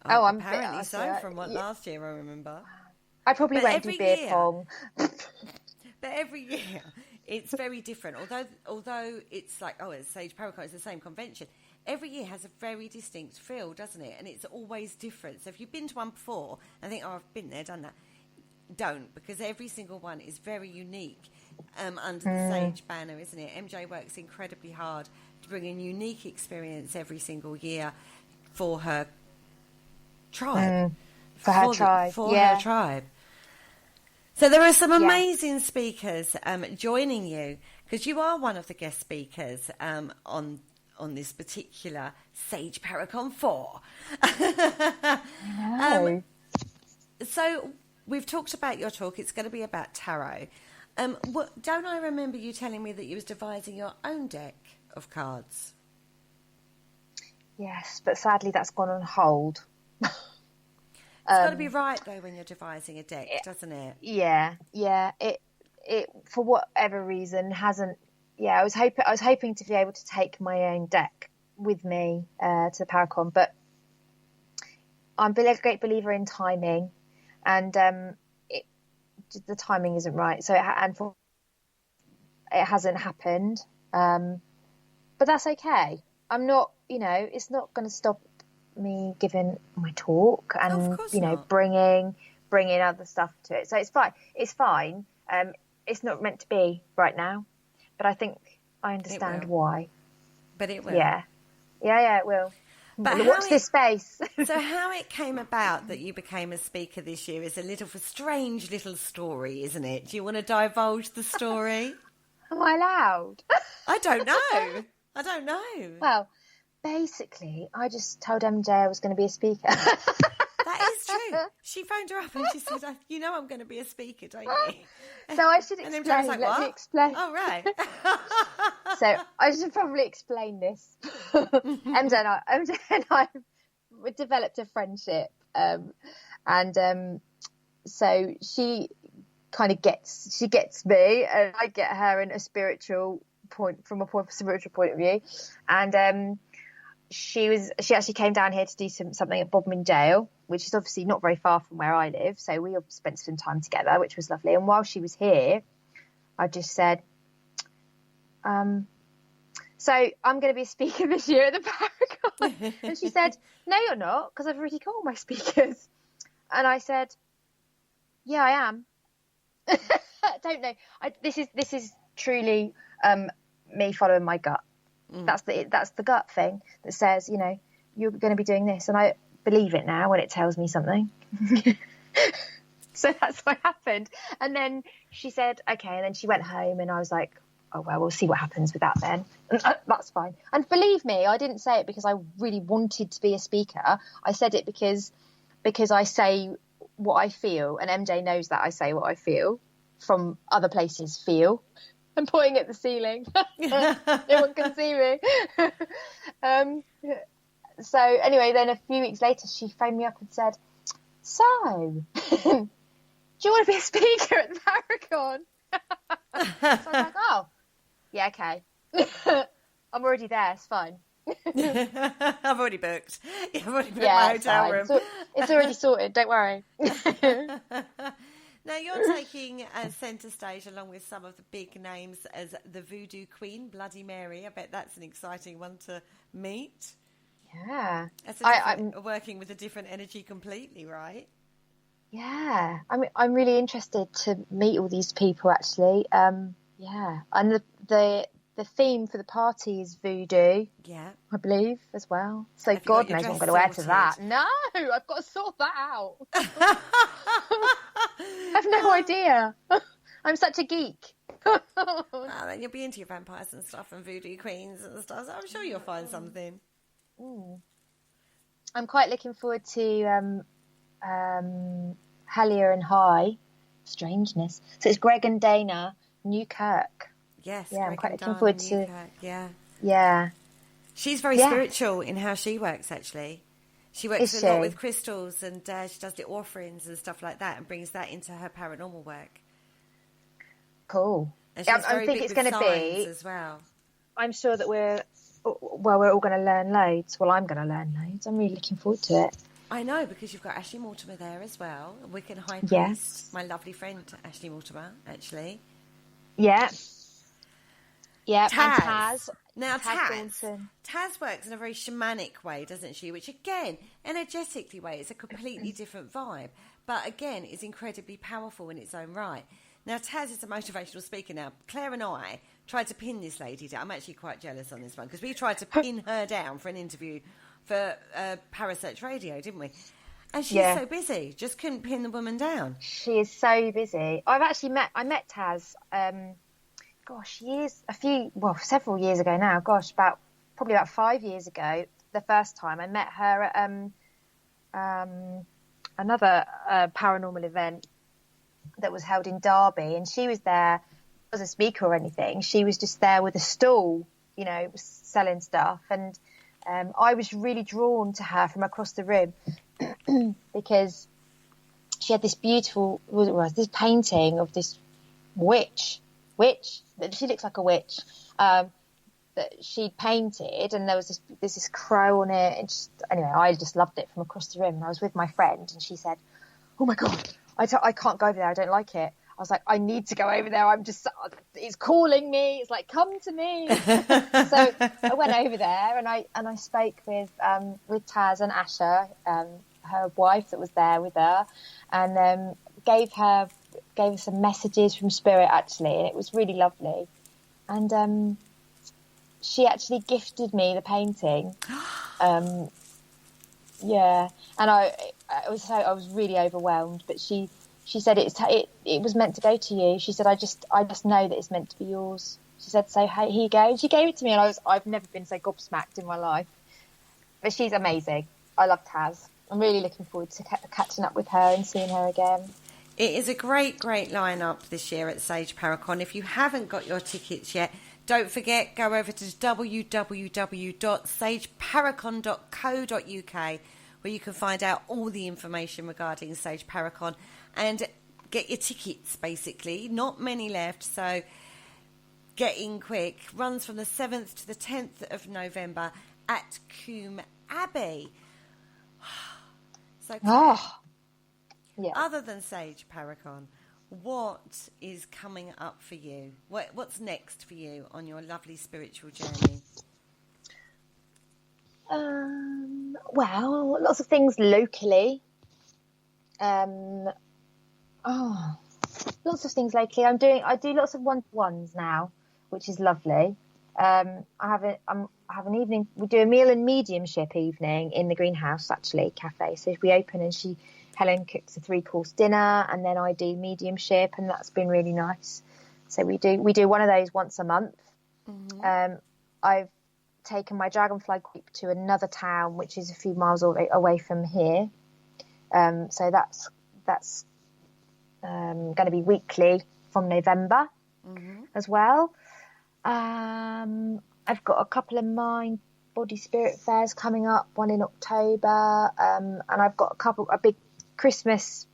I'm apparently so. From what last year I remember. I probably won't do beer pong. But every year it's very different. Although it's like it's Sage Paracon, it's the same convention. Every year has a very distinct feel, doesn't it? And it's always different. So if you've been to one before and think, I've been there, done that, don't, because every single one is very unique under the Sage banner, isn't it? MJ works incredibly hard to bring a unique experience every single year for her tribe. For her tribe. So there are some amazing speakers joining you, because you are one of the guest speakers on this particular Sage Paracon 4. So we've talked about your talk. It's going to be about tarot. Don't I remember you telling me that you was devising your own deck of cards? Yes, but sadly that's gone on hold. It's got to be right though when you're devising a deck, doesn't it? Yeah. It for whatever reason hasn't. Yeah, I was hoping to be able to take my own deck with me to the Paracon, but I'm a great believer in timing, and the timing isn't right. So it hasn't happened, but that's okay. I'm not, it's not going to stop me giving my talk and bringing other stuff to it. So it's fine. It's fine. It's not meant to be right now. But I think I understand why. But it will. Yeah, it will. But watch this space. So how it came about that you became a speaker this year is a strange little story, isn't it? Do you want to divulge the story? Am I allowed? I don't know. Well, basically, I just told MJ I was going to be a speaker. That is true. She phoned her up and she said, I'm going to be a speaker, don't you? So I should explain. And then like, Let me explain. Oh, right. So I should probably explain this. MJ and I developed a friendship. So she kind of gets me and I get her in a spiritual point of view. And she actually came down here to do something at Bodmin Jail, which is obviously not very far from where I live. So we spent some time together, which was lovely. And while she was here, I just said, so I'm going to be a speaker this year at the Paracon. And she said, no, you're not, because I've already got all my speakers. And I said, yeah, I am. I don't know. This is truly me following my gut. That's the gut thing that says, you're going to be doing this, and I believe it now when it tells me something. So that's what happened. And then she said, okay, and then she went home, and I was like, oh well, we'll see what happens with that then. And that's fine. And believe me, I didn't say it because I really wanted to be a speaker. I said it because I say what I feel, and MJ knows that I say what I feel from other places. I'm pointing at the ceiling. No one can see me. So anyway, then a few weeks later, she phoned me up and said, so, do you want to be a speaker at the Paracon? So I was like, oh, yeah, okay. I'm already there. It's fine. I've already booked. I've already booked my hotel room. So it's already sorted. Don't worry. Now, you're taking centre stage along with some of the big names as the Voodoo Queen, Bloody Mary. I bet that's an exciting one to meet. Yeah. I'm working with a different energy completely, right? Yeah. I'm really interested to meet all these people, actually. Yeah. And the theme for the party is voodoo. Yeah. I believe, as well. So God knows what I'm going to wear to that. No, I've got to sort that out. I have no idea. I'm such a geek. And you'll be into your vampires and stuff and voodoo queens and stuff. So I'm sure you'll find something. I'm quite looking forward to Hellier and High, Strangeness. So it's Greg and Dana, Newkirk. Yes, Yeah, Greg I'm quite and looking Dana forward to. Newkirk, yeah. Yeah. She's very spiritual in how she works, actually. She works a lot with crystals, and she does little offerings and stuff like that, and brings that into her paranormal work. Cool. And she's very big it's with going to be as well. I'm sure that we're all going to learn loads. Well, I'm going to learn loads. I'm really looking forward to it. I know, because you've got Ashley Mortimer there as well, Wiccan High Priest. Yes. My lovely friend Ashley Mortimer, actually. Yeah. Yeah, Taz. and Taz. Now, Johnson. Taz works in a very shamanic way, doesn't she? Which, again, energetically way, it's a completely different vibe. But, again, is incredibly powerful in its own right. Now, Taz is a motivational speaker now. Claire and I tried to pin this lady down. I'm actually quite jealous on this one, because we tried to pin her down for an interview for Parasite Radio, didn't we? And she's so busy, just couldn't pin the woman down. She is so busy. I met Taz, several years ago now. Gosh, probably about 5 years ago. The first time I met her at another paranormal event that was held in Derby, and she was there as a speaker or anything. She was just there with a stall, selling stuff, and I was really drawn to her from across the room because she had this beautiful, this painting of this witch. She looks like a witch that she'd painted, and there's this crow on it. And anyway, I just loved it from across the room. And I was with my friend, and she said, "Oh my God, I can't go over there. I don't like it." I was like, "I need to go over there. It's calling me. It's like, come to me." So I went over there, and I spoke with Taz and Asha, her wife that was there with her, and gave her some messages from Spirit, actually, and it was really lovely. And she actually gifted me the painting. Yeah, and I was really overwhelmed, but she said it was meant to go to you. She said, I just know that it's meant to be yours. She said, so hey, here you go. And she gave it to me, and I've never been so gobsmacked in my life. But she's amazing. I love Taz. I'm really looking forward to catching up with her and seeing her again. It is a great, great lineup this year at Sage Paracon. If you haven't got your tickets yet, don't forget, go over to www.sageparacon.co.uk, where you can find out all the information regarding Sage Paracon and get your tickets, basically. Not many left, so get in quick. Runs from the 7th to the 10th of November at Coombe Abbey. So, other than Sage Paracon, what is coming up for you? What's next for you on your lovely spiritual journey? Well, lots of things locally. Lots of things locally. I do lots of one-to-ones now, which is lovely. I have an evening. We do a meal and mediumship evening in the greenhouse, actually, cafe. So we open and Helen cooks a 3-course dinner, and then I do mediumship, and that's been really nice. So we do one of those once a month. Mm-hmm. I've taken my dragonfly group to another town, which is a few miles away from here. So that's going to be weekly from November as well. I've got a couple of mind, body, spirit fairs coming up, one in October, and I've got a big Christmas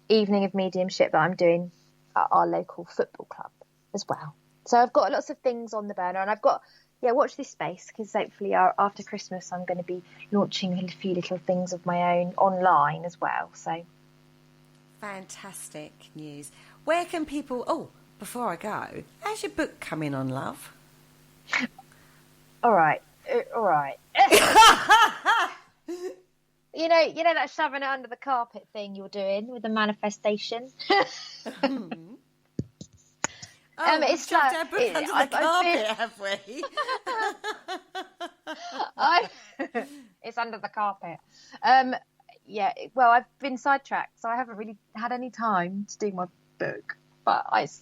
evening of mediumship that I'm doing at our local football club as well. So I've got lots of things on the burner, and I've got, watch this space, because hopefully after Christmas I'm going to be launching a few little things of my own online as well. So fantastic news. Where can people, before I go, how's your book coming on, love? All right. You know that shoving it under the carpet thing you're doing with the manifestation? It's shoved our book under the carpet, have we? It's under the carpet. Well, I've been sidetracked, so I haven't really had any time to do my book. But I've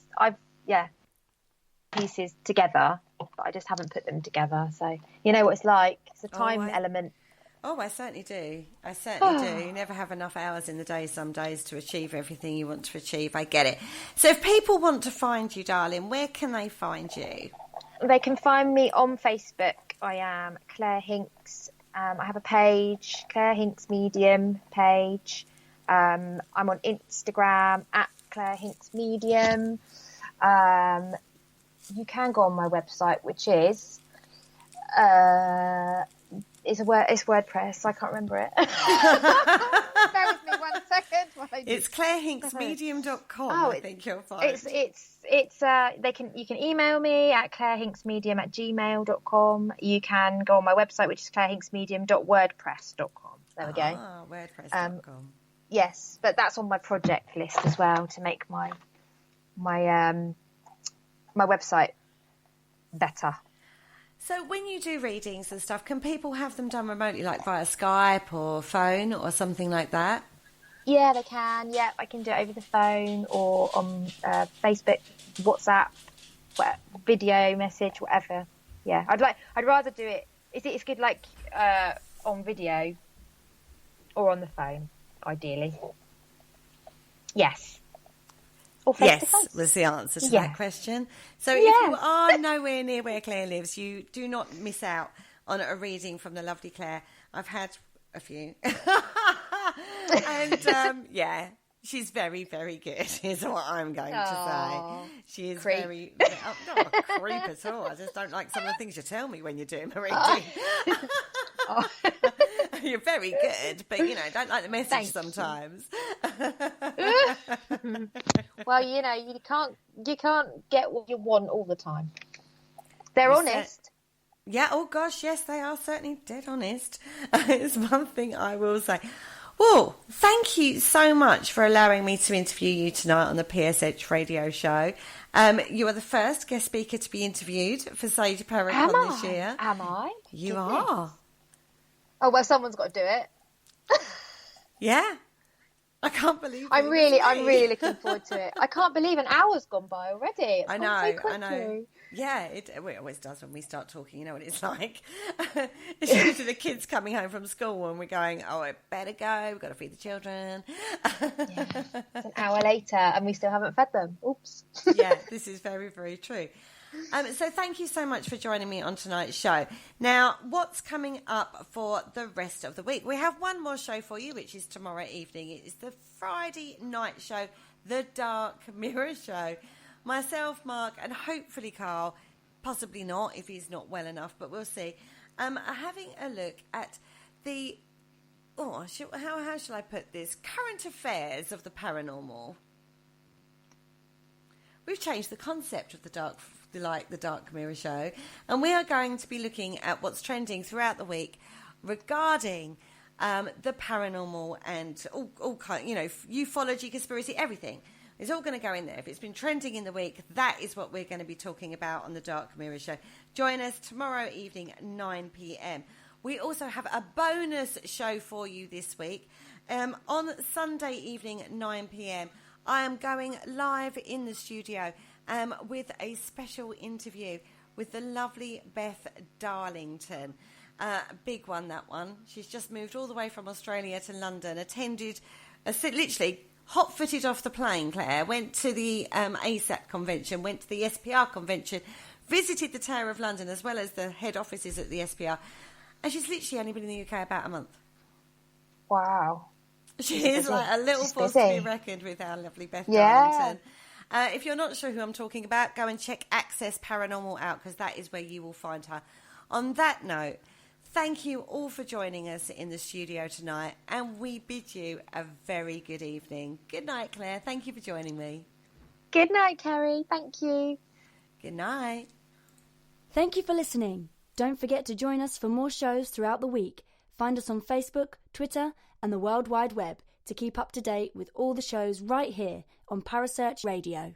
pieces together, but I just haven't put them together. So you know what it's like. It's a time element. Oh, I certainly do. I certainly do. You never have enough hours in the day some days to achieve everything you want to achieve. I get it. So if people want to find you, darling, where can they find you? They can find me on Facebook. I am Clare Hinks. I have a page, Clare Hinks Medium page. I'm on Instagram at Clare Hinks Medium. You can go on my website, which is it's WordPress. I can't remember it. Bear with me 1 second. It's clarehinksmedium.com. I think you'll find. You can email me at clarehinksmedium@gmail.com. You can go on my website, which is clarehinksmedium.wordpress.com. There we go. WordPress.com. Yes, but that's on my project list as well to make my website better. So when you do readings and stuff, can people have them done remotely, like via Skype or phone or something like that? Yeah, they can. Yeah, I can do it over the phone or on Facebook, WhatsApp, video message, whatever. Yeah, I'd rather do it. It's good, like on video or on the phone, ideally. Yes. Yes, was the answer to that question. So if you are nowhere near where Claire lives, you do not miss out on a reading from the lovely Claire. I've had a few. And she's very, very good, is what I'm going to say. She is very... not a creep at all. I just don't like some of the things you tell me when you're doing a reading. You're very good, but, don't like the message sometimes. Well, you can't get what you want all the time. They're honest. Yeah, oh gosh, yes, they are certainly dead honest. It's one thing I will say. Well, thank you so much for allowing me to interview you tonight on the PSH radio show. You are the first guest speaker to be interviewed for Sage Paracon this year. Am I? You are. Oh, well, someone's got to do it. Yeah. I can't believe it. I'm really looking forward to it. I can't believe an hour's gone by already. I know. Yeah, it always does when we start talking. You know what it's like. It's usually the kids coming home from school and we're going, oh, I better go. We've got to feed the children. Yeah. It's an hour later and we still haven't fed them. Oops. Yeah, this is very, very true. So thank you so much for joining me on tonight's show. Now, what's coming up for the rest of the week? We have one more show for you, which is tomorrow evening. It is the Friday night show, The Dark Mirror Show. Myself, Mark, and hopefully Carl, possibly not if he's not well enough, but we'll see, are having a look at the, how shall I put this, current affairs of the paranormal. We've changed the concept of the Dark Mirror Show, and we are going to be looking at what's trending throughout the week regarding the paranormal and all kind, ufology, conspiracy, everything. It's all going to go in there. If it's been trending in the week, that is what we're going to be talking about on the Dark Mirror Show. Join us tomorrow evening at 9 p.m. We also have a bonus show for you this week. On Sunday evening at 9 p.m, I am going live in the studio with a special interview with the lovely Beth Darlington. Big one, that one. She's just moved all the way from Australia to London, attended, literally hot-footed off the plane, Claire, went to the ASAP convention, went to the SPR convention, visited the Tower of London as well as the head offices at the SPR, and she's literally only been in the UK about a month. Wow. She is like a little force to be reckoned with, our lovely Beth Darlington. If you're not sure who I'm talking about, go and check Access Paranormal out, because that is where you will find her. On that note, thank you all for joining us in the studio tonight, and we bid you a very good evening. Good night, Claire. Thank you for joining me. Good night, Kerry. Thank you. Good night. Thank you for listening. Don't forget to join us for more shows throughout the week. Find us on Facebook, Twitter, and the World Wide Web to keep up to date with all the shows right here on Parasearch Radio.